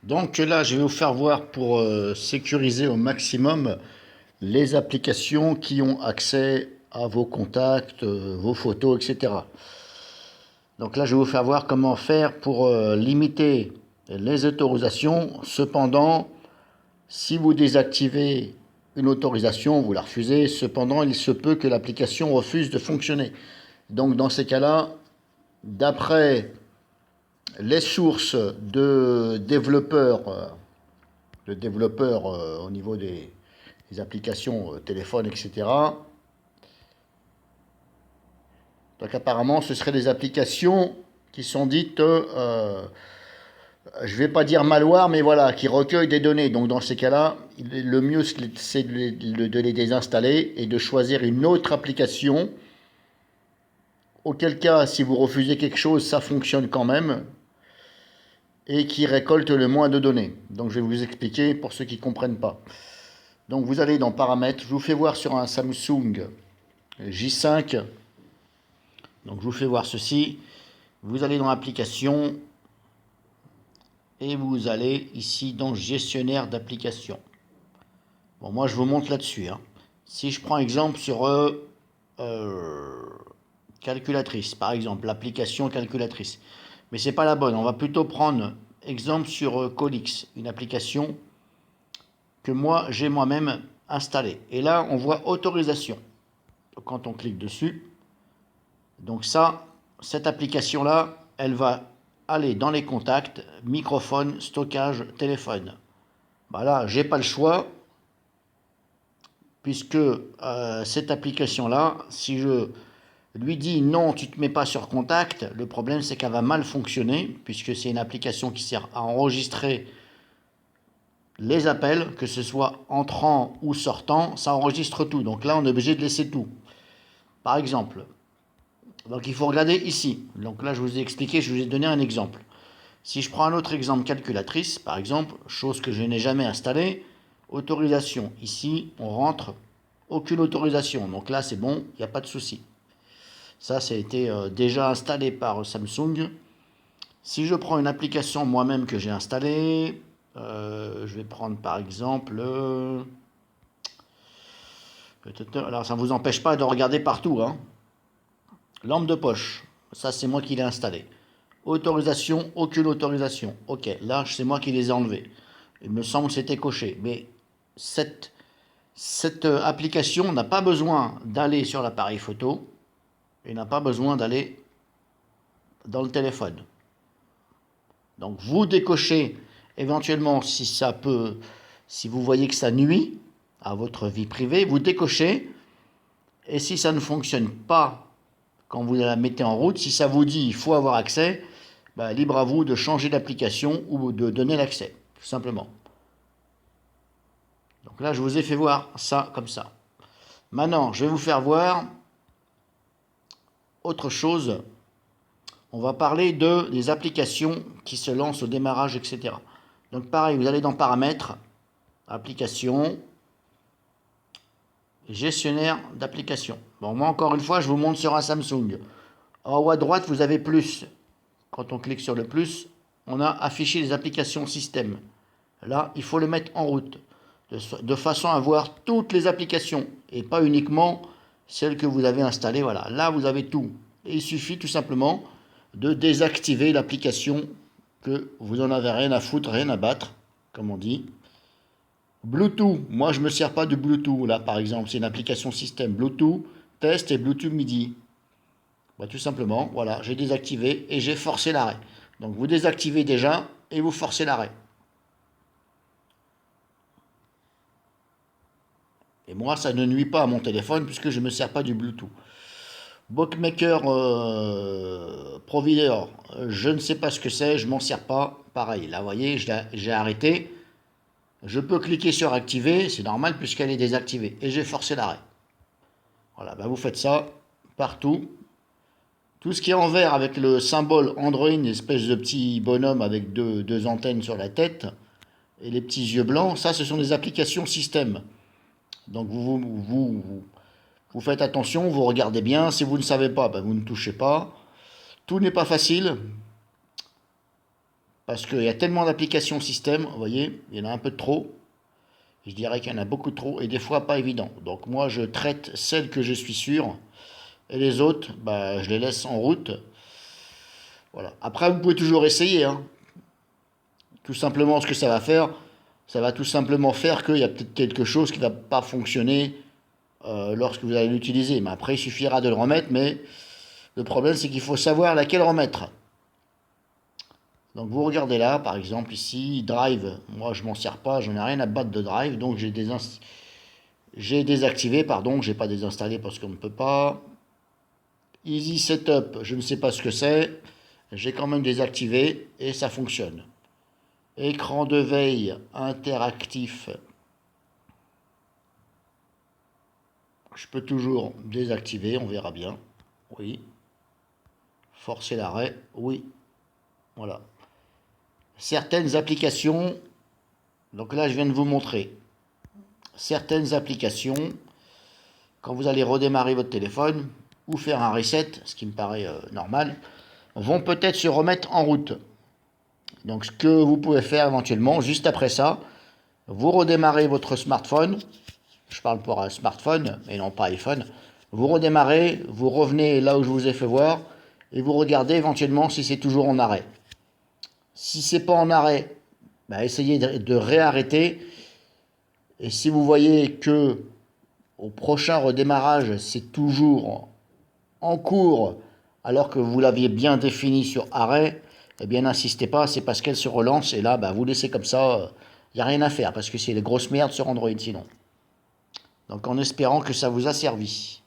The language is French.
Donc là, je vais vous faire voir pour sécuriser au maximum les applications qui ont accès à vos contacts, vos photos, etc. Donc là, je vais vous faire voir comment faire pour limiter les autorisations. Cependant, si vous désactivez une autorisation, vous la refusez, cependant, il se peut que l'application refuse de fonctionner. Donc dans ces cas-là, d'après les sources de développeurs au niveau des applications téléphone, etc. Donc apparemment, ce seraient des applications qui sont dites, je ne vais pas dire malware, mais voilà, qui recueillent des données. Donc dans ces cas-là, le mieux, c'est de les désinstaller et de choisir une autre application. Auquel cas, si vous refusez quelque chose, ça fonctionne quand même et qui récolte le moins de données. Donc je vais vous expliquer pour ceux qui ne comprennent pas. Donc vous allez dans Paramètres, je vous fais voir sur un Samsung J5. Donc je vous fais voir ceci. Vous allez dans Applications et vous allez ici dans Gestionnaire d'applications. Bon, moi je vous montre là-dessus. Si je prends exemple sur calculatrice, par exemple, l'application calculatrice. Mais c'est pas la bonne. On va plutôt prendre exemple sur Colix, une application que moi j'ai moi-même installée. Et là, on voit autorisation. Quand on clique dessus, donc ça, cette application-là, elle va aller dans les contacts, microphone, stockage, téléphone. Bah là, j'ai pas le choix, puisque cette application-là, si je lui dis non, tu ne te mets pas sur contact, le problème c'est qu'elle va mal fonctionner, puisque c'est une application qui sert à enregistrer les appels, que ce soit entrant ou sortant, ça enregistre tout. Donc là, on est obligé de laisser tout. Par exemple, donc il faut regarder ici. Donc là, je vous ai expliqué, je vous ai donné un exemple. Si je prends un autre exemple, calculatrice, par exemple, chose que je n'ai jamais installée, autorisation. Ici, on rentre aucune autorisation. Donc là, c'est bon, il n'y a pas de souci. Ça, ça a été déjà installé par Samsung. Si je prends une application moi-même que j'ai installée, je vais prendre par exemple... alors, ça ne vous empêche pas de regarder partout. Lampe de poche, ça c'est moi qui l'ai installé. Autorisation, aucune autorisation. Ok, là c'est moi qui les ai enlevés. Il me semble que c'était coché. Mais cette application n'a pas besoin d'aller sur l'appareil photo et n'a pas besoin d'aller dans le téléphone. Donc vous décochez éventuellement si vous voyez que ça nuit à votre vie privée, vous décochez. Et si ça ne fonctionne pas quand vous la mettez en route, si ça vous dit il faut avoir accès, bah, libre à vous de changer d'application ou de donner l'accès, tout simplement. Donc là, je vous ai fait voir ça comme ça. Maintenant, je vais vous faire voir autre chose. On va parler des applications qui se lancent au démarrage, etc. Donc pareil, vous allez dans Paramètres, Applications, Gestionnaire d'applications. Bon, moi encore une fois, je vous montre sur un Samsung. En haut à droite, vous avez plus. Quand on clique sur le plus, on a affiché les applications système. Là, il faut le mettre en route, de façon à voir toutes les applications, et pas uniquement celles que vous avez installées. Voilà, là, vous avez tout. Et il suffit tout simplement de désactiver l'application que vous en avez rien à foutre, rien à battre, comme on dit. Bluetooth, moi je ne me sers pas de Bluetooth. Là, par exemple, c'est une application système Bluetooth, test et Bluetooth MIDI. Bah, tout simplement, voilà, j'ai désactivé et j'ai forcé l'arrêt. Donc vous désactivez déjà et vous forcez l'arrêt. Et moi, ça ne nuit pas à mon téléphone puisque je ne me sers pas du Bluetooth. Bookmaker Provider, je ne sais pas ce que c'est, je m'en sers pas. Pareil, là, vous voyez, j'ai arrêté. Je peux cliquer sur activer, c'est normal puisqu'elle est désactivée. Et j'ai forcé l'arrêt. Voilà, bah vous faites ça partout. Tout ce qui est en vert avec le symbole Android, une espèce de petit bonhomme avec deux antennes sur la tête, et les petits yeux blancs, ça ce sont des applications système. Donc vous faites attention, vous regardez bien. Si vous ne savez pas, ben vous ne touchez pas. Tout n'est pas facile. parce qu'il y a tellement d'applications système, vous voyez, il y en a un peu de trop. Je dirais qu'il y en a beaucoup trop et des fois pas évident. Donc moi je traite celles que je suis sûr et les autres, bah, je les laisse en route. Voilà. Après vous pouvez toujours essayer, hein. Tout simplement ce que ça va faire, ça va tout simplement faire qu'il y a peut-être quelque chose qui ne va pas fonctionner lorsque vous allez l'utiliser. Mais après il suffira de le remettre, mais le problème c'est qu'il faut savoir laquelle remettre. Donc vous regardez là, par exemple ici, Drive, moi je m'en sers pas, j'en ai rien à battre de Drive, donc j'ai désactivé, pardon, j'ai pas désinstallé parce qu'on ne peut pas. Easy Setup, je ne sais pas ce que c'est, j'ai quand même désactivé et ça fonctionne. Écran de veille interactif, je peux toujours désactiver, on verra bien. Oui. Forcer l'arrêt, oui. Voilà. Certaines applications, donc là je viens de vous montrer, certaines applications, quand vous allez redémarrer votre téléphone ou faire un reset, ce qui me paraît normal, vont peut-être se remettre en route. Donc ce que vous pouvez faire éventuellement, juste après ça, vous redémarrez votre smartphone, je parle pour un smartphone et non pas iPhone, vous redémarrez, vous revenez là où je vous ai fait voir, et vous regardez éventuellement si c'est toujours en arrêt. Si c'est pas en arrêt, bah essayez de réarrêter, et si vous voyez que au prochain redémarrage c'est toujours en cours alors que vous l'aviez bien défini sur arrêt, eh bien n'insistez pas, c'est parce qu'elle se relance et là bah, vous laissez comme ça, il n'y a rien à faire parce que c'est les grosses merdes sur Android sinon. Donc en espérant que ça vous a servi.